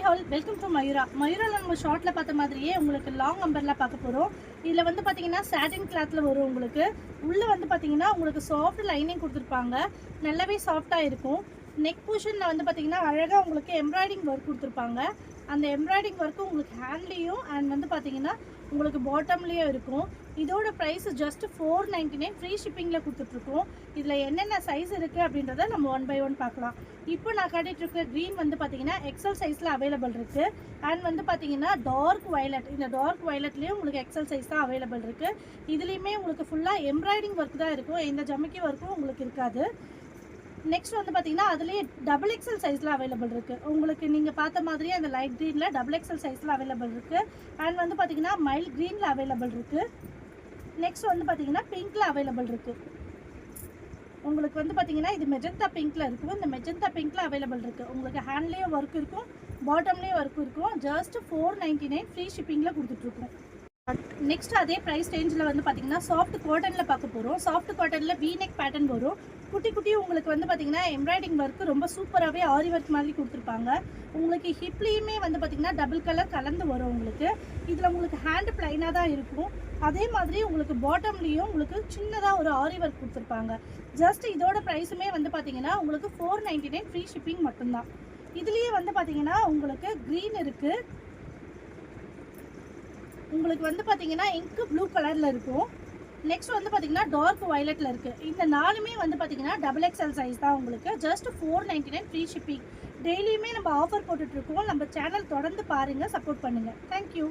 All welcome to Mayura. மயூராவில் நம்ம ஷார்ட்டில் பார்த்த மாதிரியே உங்களுக்கு லாங் அம்பர்லாம் பார்க்க போகிறோம். இதில் வந்து பார்த்தீங்கன்னா சாட்டின் கிளாத்தில் வரும். உங்களுக்கு உள்ளே வந்து பார்த்தீங்கன்னா உங்களுக்கு சாஃப்ட் லைனிங் கொடுத்துருப்பாங்க. நல்லாவே சாஃப்டாக இருக்கும். நெக் போர்ஷனில் வந்து பார்த்தீங்கன்னா அழகாக உங்களுக்கு எம்ப்ராய்டிங் ஒர்க் கொடுத்துருப்பாங்க. அந்த எம்ப்ராய்டிங் ஒர்க்கு உங்களுக்கு ஹேண்ட்லேயும் அண்ட் வந்து பார்த்தீங்கன்னா உங்களுக்கு பாட்டம்லேயும் இருக்கும். இதோட ப்ரைஸ் ஜஸ்ட் $499 ஃப்ரீ ஷிப்பிங்கில் கொடுத்துட்ருக்கோம். இதில் என்னென்ன சைஸ் இருக்குது அப்படின்றத நம்ம 1 by 1 பார்க்கலாம். இப்போ நான் காட்டிகிட்ருக்க க்ரீன் வந்து பார்த்தீங்கன்னா எக்ஸல் சைஸில் அவைலபிள் இருக்குது. அண்ட் வந்து பார்த்தீங்கன்னா டார்க் வயலட், இந்த டார்க் வயலட்லேயும் உங்களுக்கு எக்ஸல் சைஸ் தான் அவைலபிள் இருக்குது. இதுலேயுமே உங்களுக்கு ஃபுல்லாக எம்ப்ராய்டிங் ஒர்க் தான் இருக்கும். எந்த ஜமிக்கி ஒர்க்கும் உங்களுக்கு இருக்காது. நெக்ஸ்ட் வந்து பார்த்தீங்கன்னா அதுலேயே டபுள் எக்ஸல் சைஸில் அவைலபிள் இருக்குது. உங்களுக்கு நீங்கள் பார்த்த மாதிரியே அந்த லைட் க்ரீனில் டபுள் எக்ஸல் சைஸில் அவைலபிள் இருக்குது. அண்ட் வந்து பார்த்தீங்கன்னா மைல்ட் க்ரீனில் அவைலபிள் இருக்குது. நெக்ஸ்ட் வந்து பார்த்தீங்கன்னா பிங்க்கில் அவைலபிள் இருக்குது. உங்களுக்கு வந்து பார்த்தீங்கன்னா இது மெஜந்தா பிங்க்கில் இருக்கும். இந்த மெஜந்தா பிங்க்கில் அவைலபிள் இருக்குது. உங்களுக்கு ஹேண்ட்லேயும் ஒர்க் இருக்கும், பாட்டம்லேயும் ஒர்க் இருக்கும். ஜஸ்ட் $499 ஃப்ரீ ஷிப்பிங்கில் கொடுத்துட்ருக்கோம். நெக்ஸ்ட் அதே ப்ரைஸ் ரேஞ்சில் வந்து பார்த்தீங்கன்னா சாஃப்ட் காட்டனில் பார்க்க போகிறோம். சாஃப்ட் காட்டனில் வீநெக் பேட்டர்ன் வரும். குட்டி குட்டி உங்களுக்கு வந்து பார்த்தீங்கன்னா எம்ப்ராய்டிங் ஒர்க்கு ரொம்ப சூப்பராகவே ஆரி ஒர்க் மாதிரி கொடுத்துருப்பாங்க. உங்களுக்கு ஹிப்லேயுமே வந்து பார்த்தீங்கன்னா டபுள் கலர் கலந்து வரும். உங்களுக்கு இதில் உங்களுக்கு ஹேண்டு ப்ளைனாக தான் இருக்கும். அதே மாதிரி உங்களுக்கு பாட்டம்லேயும் உங்களுக்கு சின்னதாக ஒரு ஆரி ஒர்க் கொடுத்துருப்பாங்க. ஜஸ்ட் இதோட ப்ரைஸுமே வந்து பார்த்தீங்கன்னா உங்களுக்கு $499 ஃப்ரீ ஷிப்பிங் மட்டும்தான். இதுலேயே வந்து பார்த்தீங்கன்னா உங்களுக்கு க்ரீன் இருக்குது. உங்களுக்கு வந்து பார்த்தீங்கன்னா இங்கு ப்ளூ கலரில் இருக்கும். நெக்ஸ்ட் வந்து பார்த்தீங்கன்னா டார்க் வயலட்டில் இருக்குது. இந்த நாலுமே வந்து பார்த்தீங்கன்னா டபுள் எக்ஸ்எல் சைஸ் தான். உங்களுக்கு ஜஸ்ட் $499 ஃப்ரீ ஷிப்பிங். டெய்லியுமே நம்ம ஆஃபர் போட்டுட்ருக்கோம். நம்ம சேனல் தொடர்ந்து பாருங்கள், சப்போர்ட் பண்ணுங்கள். தேங்க்யூ.